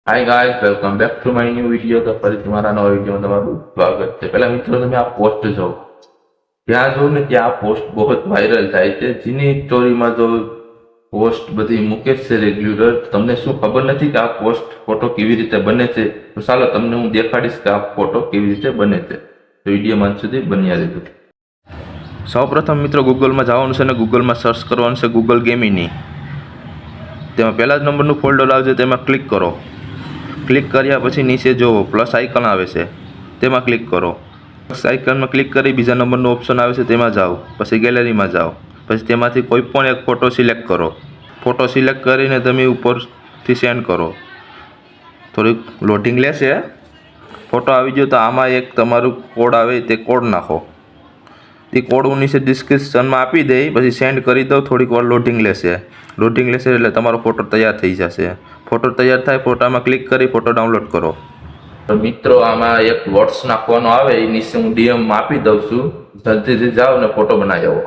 Hi guys, welcome back to my new video. તો ફરીથી મારા નવા વિડીયોમાં તમારું સ્વાગત છે। પહેલા મિત્રો તમે આ પોસ્ટ જોવો, ત્યાં જોઉં ને ત્યાં આ પોસ્ટ બહુ વાયરલ થાય છે। જેની સ્ટોરીમાં જો પોસ્ટ બધી મૂકે છે રેગ્યુલર, તમને શું ખબર નથી કે આ પોસ્ટ ફોટો કેવી રીતે બને છે? તો ચાલો તમને હું દેખાડીશ કે આ ફોટો કેવી રીતે બને છે। તો વિડીયોમાં અંત સુધી બન્યા રહેજો। સૌપ્રથમ મિત્રો ગૂગલમાં જવાનું છે ને ગૂગલમાં સર્ચ કરવાનું છે ગૂગલ ગેમિની। તેમાં પહેલા જ નંબરનું ફોલ્ડર આવશે, તેમાં ક્લિક કરો। ક્લિક કર્યા પછી નીચે જોવો પ્લસ આઇકન આવે છે, તેમાં ક્લિક કરો। પ્લસ આઇકનમાં ક્લિક કરી બીજા નંબરનું ઓપ્શન આવે છે તેમાં જાઓ, પછી ગેલેરીમાં જાઓ, પછી તેમાંથી કોઈ પણ એક ફોટો સિલેક્ટ કરો। ફોટો સિલેક્ટ કરીને તમે ઉપરથી સેન્ડ કરો। થોડીક લોડિંગ લેશે। ફોટો આવી ગયો તો આમાં એક તમારું કોડ આવે તે કોડ નાખો। તે કોડ હું નીચે ડિસ્ક્રિપ્શનમાં આપી દઈ, પછી સેન્ડ કરી દો। થોડીક વાર લોડિંગ લેશે એટલે તમારો ફોટો તૈયાર થઈ જશે। ફોટો તૈયાર થાય, ફોટામાં ક્લિક કરી ફોટો ડાઉનલોડ કરો। તો મિત્રો આમાં એક વર્ડ્સ નાખવાનો આવે, એ નીચે હું ડીએમ આપી દઉં છું, જલ્દીથી જાઓ ને ફોટો બનાવી આવો।